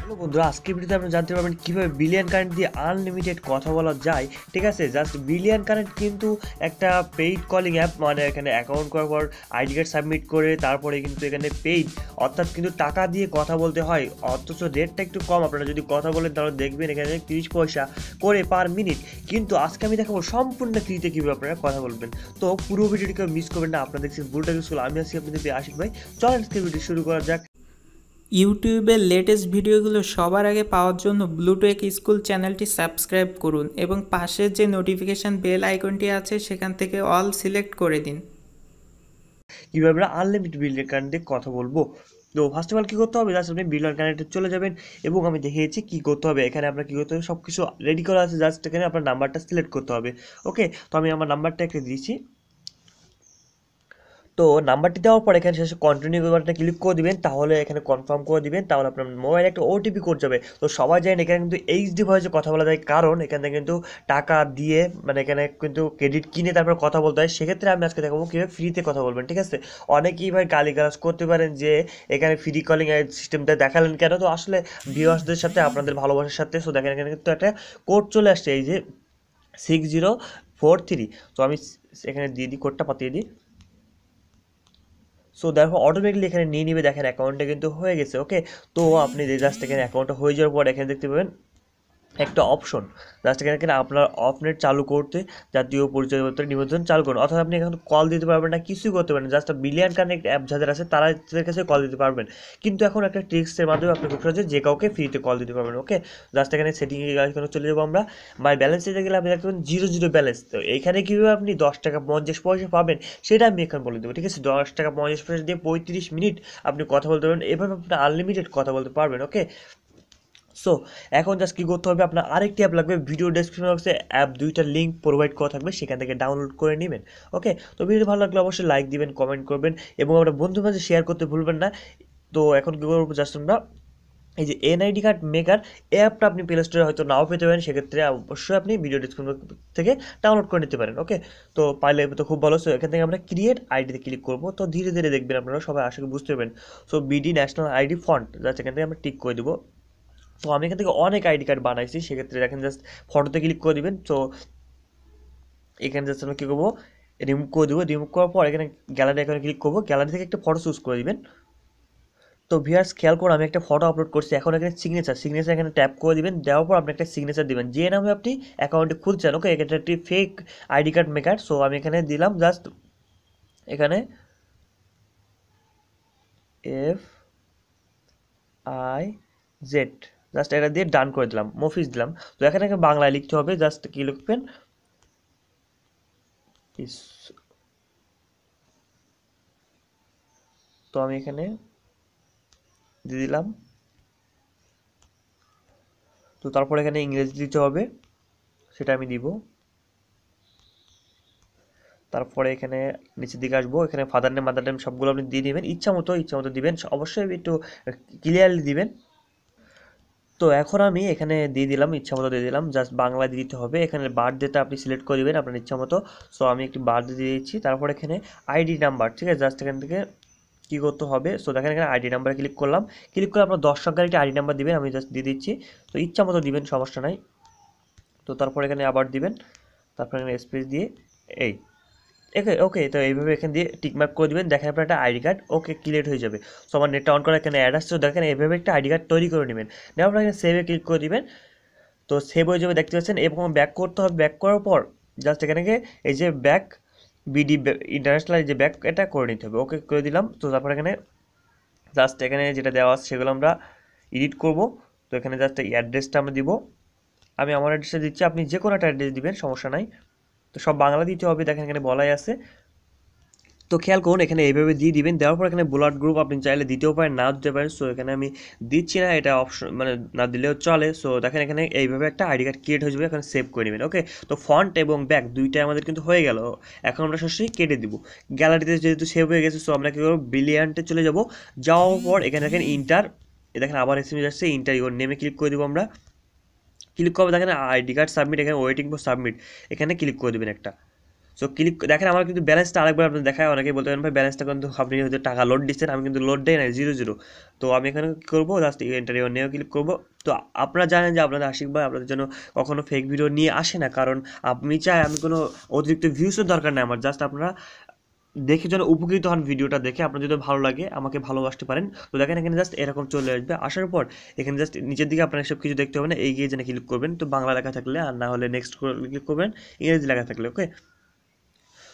Hello বন্ধুরা, আজকের ভিডিওতে আপনারা জানতে পারবেন কীভাবে বিলিয়ন কারেন্ট দিয়ে আনলিমিটেড কথা বলা যায়। ঠিক আছে, জাস্ট বিলিয়ন কারেন্ট কিন্তু একটা পেইড কলিং অ্যাপ, মানে এখানে অ্যাকাউন্ট করার পর আইডি কার্ড সাবমিট করে তারপরে কিন্তু এখানে পেইড, অর্থাৎ কিন্তু টাকা দিয়ে কথা বলতে হয়, অথচ রেটটা একটু কম। আপনারা যদি কথা বলেন তাহলে দেখবেন এখানে 30 পয়সা করে পার মিনিট। কিন্তু আজকে আমি দেখাবো সম্পূর্ণ ফ্রিতে কীভাবে আপনারা কথা বলবেন। তো পুরো ভিডিওটিকে মিস করবেন না। আপনারা দেখছেন BlueTecH স্কুল, আমি আছি আপনাদের আশিক ভাই। চলেন আজকে ভিডিও শুরু করা যাক। ইউটিউবের লেটেস্ট ভিডিওগুলো সবার আগে পাওয়ার জন্য ব্লুটেক স্কুল চ্যানেলটি সাবস্ক্রাইব করুন এবং পাশের যে নোটিফিকেশান বেল আইকনটি আছে সেখান থেকে অল সিলেক্ট করে দিন। কীভাবে আমরা আনলিমিটেড বিলিয়ন কারেন্ট দিয়ে কথা বলবো। তো ফার্স্ট অফ অল কী করতে হবে, জাস্ট আপনি বিলিয়ন কারেন্টে চলে যাবেন এবং আমি দেখিয়েছি কী করতে হবে। এখানে আপনার কী করতে হবে, সব কিছু রেডি করা আছে, জাস্ট এখানে আপনার নাম্বারটা সিলেক্ট করতে হবে। ওকে, তো আমি আমার নাম্বারটা এখানে দিয়েছি। তো নাম্বারটি দেওয়ার পর এখানে শেষে কন্টিনিউ বাটনে ক্লিক করে দিবেন, তাহলে এখানে কনফার্ম করে দিবেন, তাহলে আপনার মোবাইলে একটা ওটিপি কোড যাবে। তো সবাই জানেন এখানে কিন্তু এইচডি ভয়েসে কথা বলা যায়, কারণ এখানে কিন্তু টাকা দিয়ে, মানে এখানে কিন্তু ক্রেডিট কিনে তারপর কথা বলতে হয়। সেক্ষেত্রে আমি আজকে দেখাবো কীভাবে ফ্রিতে কথা বলবেন। ঠিক আছে, অনেকেই ভাই গালিগালাজ করতে পারেন যে এখানে ফ্রি কলিং সিস্টেমটা দেখালেন কেন। তো আসলে ভিউয়ার্সদের সাথে আপনাদের ভালোবাসার সাথে, সো দেখেন এখানে কিন্তু একটা কোড চলে আসছে, এই যে 6043। তো আমি এখানে দিয়ে দিই, কোডটা পাঠিয়ে দিই। সো দেখো অটোমেটিকলি এখানে নিয়ে নিবে, দেখেন অ্যাকাউন্টটা কিন্তু হয়ে গেছে। ওকে, তো আপনি জাস্ট এখানে অ্যাকাউন্টটা হয়ে যাওয়ার পর এখানে দেখতে পাবেন একটা অপশন, জাস্ট এখানে আপনার অফনেট চালু করতে জাতীয় পরিচয়পত্র নিবন্ধন চালু করুন। অর্থাৎ আপনি এখন কল দিতে পারবেন না, কিছুই করতে পারেন, জাস্ট বিলিয়ন কানেক্ট অ্যাপ যাদের আছে তাদের কাছে কল দিতে পারবেন। কিন্তু এখন একটা ট্রিক্সের মাধ্যমে আপনি খুব সহজে যে কাউকে ফ্রিতে কল দিতে পারবেন। ওকে, জাস্ট এখানে সেটিংয়ে এখানে চলে যাবো আমরা। মাই ব্যালেন্স দিতে গেলে আপনি দেখবেন 00 ব্যালেন্স। তো এইখানে কীভাবে আপনি 10 টাকা 50 পয়সা পাবেন সেটা আমি এখানে বলে দেবো। ঠিক আছে, 10 টাকা 50 পয়সা দিয়ে 35 মিনিট আপনি কথা বলতে পারবেন, এভাবে আপনি আনলিমিটেড কথা বলতে পারবেন। ওকে, সো এখন জাস্ট কী করতে হবে, আপনার আরেকটি অ্যাপ লাগবে, ভিডিও ডেসক্রিপশন বক্সে অ্যাপ দুইটার লিঙ্ক প্রোভাইড করা থাকবে, সেখান থেকে ডাউনলোড করে নেবেন। ওকে, তো ভিডিও ভালো লাগলে অবশ্যই লাইক দিবেন, কমেন্ট করবেন এবং আপনার বন্ধুর মাঝে শেয়ার করতে ভুলবেন না। তো এখন কী করবো, জাস্ট আমরা এই যে এনআইডি কার্ড মেকার অ্যাপটা আপনি প্লে স্টোরে হয়তো নাও পেতে পারেন, সেক্ষেত্রে অবশ্যই আপনি ভিডিও ডেসক্রিপশন থেকে ডাউনলোড করে নিতে পারেন। ওকে, তো পাইলে তো খুব ভালো। সো এখান থেকে আমরা ক্রিয়েট আইডিতে ক্লিক করবো। তো ধীরে ধীরে দেখবেন আপনারা সবাই আশা করি বুঝতে পারবেন। So BD national ID font, just এখান থেকে আমরা টিক করে দেবো। তো আমি এখান থেকে অনেক আইডি কার্ড বানাইছি, সেক্ষেত্রে দেখেন জাস্ট ফটোতে ক্লিক করে দিবেন। তো এখানে জাস্ট আমরা কী করবো, রিমুভ করে দেবো। রিমুভ করার পর এখানে গ্যালারি এখানে ক্লিক করবো, গ্যালারি থেকে একটা ফটো চুজ করে দিবেন। তো ভিউয়ার্স খেয়াল করে আমি একটা ফটো আপলোড করছি, এখন এখানে সিগনেচার এখানে ট্যাপ করে দিবেন। দেওয়ার পর আপনি একটা সিগনেচার দিবেন যে নামে আপনি অ্যাকাউন্টে খুলছেন। ওকে, এটা একটি fake ID card maker. So আমি এখানে দিলাম জাস্ট এখানে FIZ, জাস্ট এটা দিয়ে ডান করে দিলাম, মফিজ দিলাম। তো এখানে বাংলায় লিখতে হবে, জাস্ট কি লিখবেন, তো আমি এখানে দিয়ে দিলাম। তো তারপর এখানে ইংরেজি দিতে হবে, সেটা আমি দিব। তারপরে এখানে নিচের দিকে আসবো, এখানে ফাদার নেম মাদার নেম সবগুলো আপনি দিয়ে দিবেন, ইচ্ছা মতো দিবেন, অবশ্যই একটু ক্লিয়ারলি দিবেন। তো এখন আমি এখানে দিয়ে দিলাম, ইচ্ছা মতো দিয়ে দিলাম, জাস্ট বাংলায় দিতে হবে। এখানে বার্থডেটা আপনি সিলেক্ট করে দেবেন আপনার ইচ্ছা মতো। সো আমি একটি বার্থডে দিয়ে দিচ্ছি। তারপর এখানে আইডি নাম্বার, ঠিক আছে, জাস্ট এখান থেকে কী করতে হবে, সো দেখেন এখানে আইডি নাম্বারে ক্লিক করলাম। ক্লিক করে আপনার 10 সংখ্যার একটি আইডি নাম্বার দিবেন, আমি জাস্ট দিয়ে দিচ্ছি। তো ইচ্ছা মতো দিবেন, সমস্যা নাই। তো তারপর এখানে আবার দিবেন, তারপর এখানে স্পেস দিয়ে এই ওকে, তো এইভাবে এখান দিয়ে টিকমার্ক করে দিবেন, দেখেন আপনার একটা আইডি কার্ড ওকে ক্রিয়েট হয়ে যাবে। সো আমার নেটটা অন করে এখানে অ্যাড আসছে, দেখেন এইভাবে একটা আইডি কার্ড তৈরি করে নেবেন। নেওয়ার পর এখানে সেভে ক্লিক করে দিবেন। তো সেভ হয়ে যাবে, দেখতে পাচ্ছেন। এবং ব্যাক করতে হবে, ব্যাক করার পর জাস্ট এখানে এই যে ব্যাক বিডি ইন্টারন্যাশনাল যে ব্যাক, এটা করে নিতে হবে। ওকে করে দিলাম। তো তারপর এখানে জাস্ট এখানে যেটা দেওয়া আছে সেগুলো আমরা এডিট করব। তো এখানে জাস্ট এই অ্যাড্রেসটা আমরা দিব, আমি আমার অ্যাড্রেসটা দিচ্ছি, আপনি যে কোনো একটা অ্যাড্রেস দিবেন, সমস্যা নাই। তো সব বাংলা দিতে হবে, দেখেন এখানে বলাই আছে। তো খেয়াল করুন এখানে এইভাবে দিয়ে দিবেন। দেওয়ার পর এখানে ব্লাড গ্রুপ আপনি চাইলে দিতেও পারেন, নাও দিতে পারেন। সো এখানে আমি দিচ্ছি না, এটা অপশন মানে না দিলেও চলে। সো দেখেন এখানে এইভাবে একটা আইডি কার্ড ক্রিয়েট হয়ে যাবে, এখানে সেভ করে নেবেন। ওকে, তো ফন্ট এবং ব্যাক দুইটাই আমাদের কিন্তু হয়ে গেল। এখন আমরা সরাসরি কেটে দিব, গ্যালারিতে যেহেতু সেভ হয়ে গেছে। সো আমরা কী করবো, ব্রিলিয়ান্টে চলে যাব। যাওয়ার পর এখানে দেখেন ইন্টার, দেখেন আবার এসএমএস আসছে, ইন্টার ইওর নেমে ক্লিক করে দিব আমরা। ক্লিক করবো, দেখেন আইডি কার্ড সাবমিট, এখানে ওয়েটিং ফর সাবমিট, এখানে ক্লিক করে দেবেন একটা। সো ক্লিক দেখেন আমার কিন্তু ব্যালেন্সটা আরেকবার আপনি দেখায়, অনেকেই বলতে পারেন ভাই ব্যালেন্সটা কিন্তু আপনি হয়তো টাকা লোড দিচ্ছেন, আমি কিন্তু লোড দেই নাই, 0 0। তো আমি এখানে কি করবো, জাস্ট এন্টার ইউর নেও ক্লিক করবো। তো আপনারা জানেন যে আপনাদের আশিক ভাই আপনাদের জন্য কখনো ফেক ভিডিও নিয়ে আসে না, কারণ আমি চাই আমি কোনো অতিরিক্ত ভিউসের দরকার নেই আমার, জাস্ট আপনারা দেখে যেন উপকৃত হন, ভিডিওটা দেখে আপনার যদি ভালো লাগে আমাকে ভালোবাসতে পারেন। তো দেখেন এখানে জাস্ট এরকম চলে আসবে, আসার পর এখানে জাস্ট নিচের দিকে আপনার সব কিছু দেখতে হবে না, এগিয়ে যেন ক্লিক করবেন, তো বাংলা লেখা থাকলে, আর না হলে নেক্সট ক্লিক করবেন ইংরেজি লেখা থাকলে, ওকে।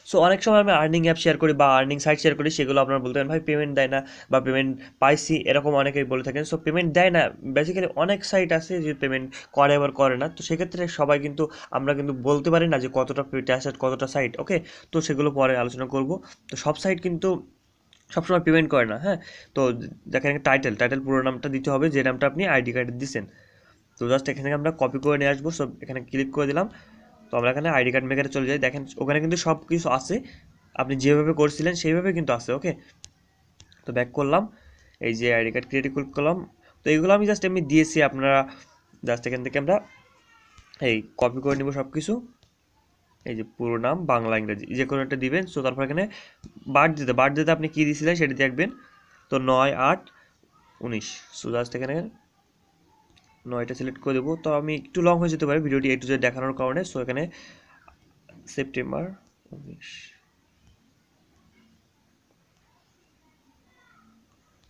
সো অনেক সময় আমি আর্নিং অ্যাপ শেয়ার করি বা আর্নিং সাইট শেয়ার করি, সেগুলো আপনারা বলতে পারেন ভাই পেমেন্ট দেয় না বা পেমেন্ট পাইছি, এরকম অনেকেই বলে থাকেন। সো পেমেন্ট দেয় না, বেসিক্যালি অনেক সাইট আছে যে পেমেন্ট করে আবার করে না, তো সেক্ষেত্রে সবাই কিন্তু আমরা কিন্তু বলতে পারি না যে কতটা ট্যাসেট কতটা সাইট, ওকে। তো সেগুলো পরে আলোচনা করব। তো সব সাইট কিন্তু সবসময় পেমেন্ট করে না, হ্যাঁ। তো দেখেন টাইটেল পুরো নামটা দিতে হবে, যে নামটা আপনি আইডি কার্ডে দিচ্ছেন। তো জাস্ট এখানে আমরা কপি করে নিয়ে আসবো, সব এখানে ক্লিক করে দিলাম। তো আমরা এখানে আইডি কার্ড মেকারে চলে যাই, দেখেন ওখানে কিন্তু সব কিছু আছে, আপনি যেভাবে করছিলেন সেইভাবে কিন্তু আছে, ওকে। তো ব্যাক করলাম, এই যে আইডি কার্ড ক্রিয়েট করলাম। তো এইগুলো আমি জাস্ট এমনি দিয়েছি, আপনারা জাস্ট এখান থেকে আমরা এই কপি করে নিব সব কিছু, এই যে পুরো নাম বাংলা ইংরেজি যে কোনো একটা দিবেন। সো তারপর এখানে বার্থডেতে আপনি কী দিয়েছিলেন সেটা দেখবেন। তো 9/8/19। সো জাস্ট এখানে 9টা সিলেক্ট করে দেবো। তো আমি একটু লং হয়ে যেতে পারে ভিডিওটি একটু যে দেখানোর কারণে। সো এখানে সেপ্টেম্বর 19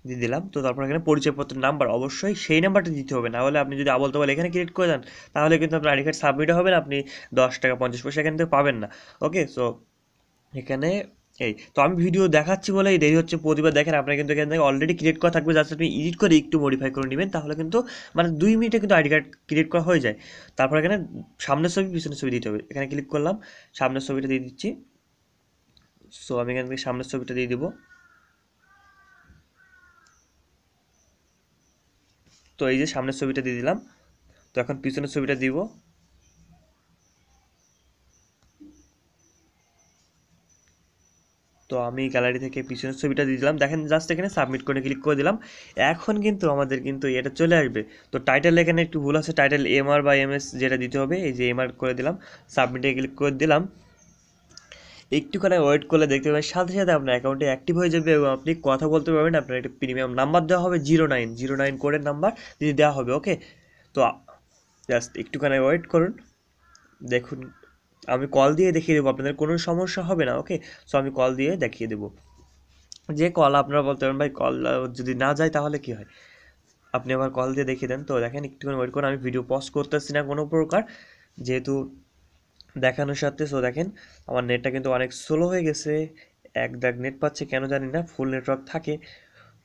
দিয়ে দিলাম। তো তারপর এখানে পরিচয়পত্রের নাম্বার অবশ্যই সেই নাম্বারটা দিতে হবে, না হলে আপনি যদি আবল তাবল এখানে ক্রিয়েট করে দেন তাহলে কিন্তু আপনার আইডি কার্ড সাবমিটও হবে না, আপনি 10 টাকা 50 পয়সা এখান থেকে পাবেন না, ওকে। সো এখানে এই তো আমি ভিডিও দেখাচ্ছি বলেই দেরি হচ্ছে প্রতিবার, দেখেন আপনার কিন্তু এখান থেকে অলরেডি ক্রিয়েট করা থাকবে, জাস্ট আপনি এডিট করে একটু মডিফাই করে নেবেন, তাহলে কিন্তু মানে 2 মিনিটে কিন্তু আইডি কার্ড ক্রিয়েট করা হয়ে যায়। তারপর এখানে সামনের ছবি পিছনের ছবি দিতে হবে, এখানে ক্লিক করলাম, সামনের ছবিটা দিয়ে দিচ্ছি। সো আমি এখান থেকে সামনের ছবিটা দিয়ে দিব। তো এই যে সামনের ছবিটা দিয়ে দিলাম। তো এখন পিছনের ছবিটা দিব। তো আমি গ্যালারি থেকে পিছনের ছবিটা দিয়ে দিলাম, দেখেন জাস্ট এখানে সাবমিট করে ক্লিক করে দিলাম। এখন কিন্তু আমাদের কিন্তু এটা চলে আসবে। তো টাইটেল এখানে একটু ভুল আছে, টাইটেল এমআর বা এমএস যেটা দিতে হবে, এই যে এমআর করে দিলাম, সাবমিটে ক্লিক করে দিলাম। একটুখানি ওয়েট করলে দেখতে পাবেন সাথে সাথে আপনার অ্যাকাউন্টে অ্যাক্টিভ হয়ে যাবে এবং আপনি কথা বলতে পারবেন। আপনার একটা প্রিমিয়াম নাম্বার দেওয়া হবে, 0909 কোডের নাম্বার যদি দেওয়া হবে, ওকে। তো জাস্ট একটুখানি ওয়েট করুন, দেখুন আমি কল দিয়ে দেখিয়ে দেবো, আপনাদের কোনো সমস্যা হবে না, ওকে। সো আমি কল দিয়ে দেখিয়ে দেবো, যে কল আপনারা বলতে পারেন ভাই কল যদি না যায় তাহলে কি হয়, আপনি আবার কল দিয়ে দেখিয়ে দেন। তো দেখেন একটুখানি ওয়েট করুন, আমি ভিডিও পজ করতেছি না কোনো প্রকার, যেহেতু দেখানোর সাথে। সো দেখেন আমার নেটটা কিন্তু অনেক স্লো হয়ে গেছে, এক দাগ নেট পাচ্ছে কেন জানি না, ফুল নেটওয়ার্ক থাকে।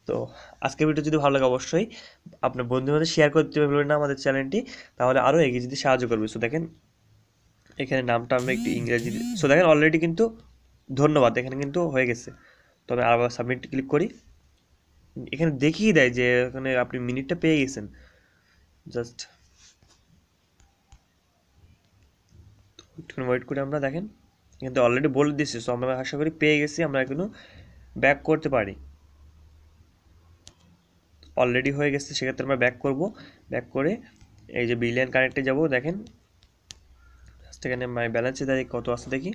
তো আজকের ভিডিও যদি ভালো লাগে অবশ্যই আপনার বন্ধুদের মধ্যে শেয়ার করতে পারবেন না আমাদের চ্যানেলটি, তাহলে আরও এগিয়ে যেতে সাহায্য করবে। সো দেখেন এখানে নামটা আমরা একটু ইংরেজি, সো দেখেন অলরেডি কিন্তু ধন্যবাদ এখানে কিন্তু হয়ে গেছে। তো আমি আবার সাবমিট ক্লিক করি, এখানে দেখিয়ে দেয় যে এখানে আপনি মিনিটটা পেয়ে গেছেন। জাস্ট একটু ওয়েট করে আমরা দেখেন কিন্তু অলরেডি বলে দিচ্ছি। সো আমরা আশা করি পেয়ে গেছি, আমরা এখনো ব্যাক করতে পারি, অলরেডি হয়ে গেছে। সেক্ষেত্রে আমরা ব্যাক করব, ব্যাক করে এই যে বিলিয়ন কানেক্টে যাব, দেখেন এখানে মাই ব্যালেন্সে দেখি কত আছে দেখি।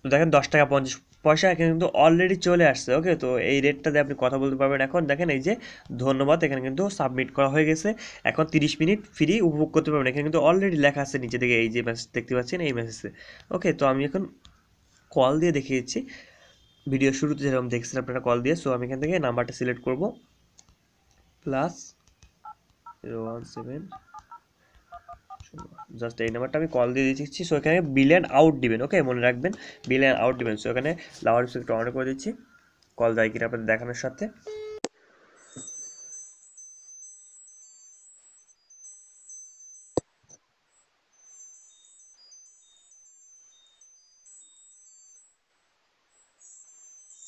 তো দেখেন 10 টাকা 50 পয়সা এখানে কিন্তু অলরেডি চলে আসছে, ওকে। তো এই রেটটা দিয়ে আপনি কথা বলতে পারবেন। এখন দেখেন এই যে ধন্যবাদ এখানে কিন্তু সাবমিট করা হয়ে গেছে, এখন 30 মিনিট ফ্রি উপভোগ করতে পারবেন, এখানে কিন্তু অলরেডি লেখা আছে নিচে দিকে, এই যে মেসেজ দেখতে পাচ্ছেন এই মেসেজে, ওকে। তো আমি এখন কল দিয়ে দেখিয়ে দিচ্ছি, ভিডিও শুরুতে যেরকম দেখছেন আপনারা কল দিয়ে। সো আমি এখান থেকে নাম্বারটা সিলেক্ট করব, +017, জাস্ট এই নাম্বারটা আমি কল দিয়ে দিচ্ছি। সো এখানে বিলিয়ন আউট দিবেন, ওকে, মনে রাখবেন বিলিয়ন আউট দিবেন। সো এখানে লাউড স্পিকারটা অন করে দিচ্ছি, কল যায় কিনা আপনাদের দেখানোর সাথে।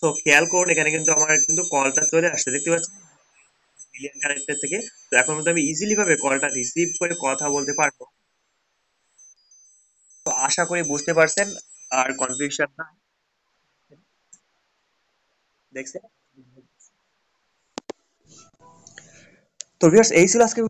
তো খেয়াল করুন এখানে কিন্তু আমার কিন্তু কলটা চলে আসছে, দেখতে পাচ্ছেন বিলিয়ন কানেক্টের থেকে। তো এখন কিন্তু আমি ইজিলি ভাবে কলটা রিসিভ করে কথা বলতে পারবো। তো আশা করি বুঝতে পারছেন আর কনফিউশন না, দেখছেন। তো ভিউয়ার্স এই ছিল আজকে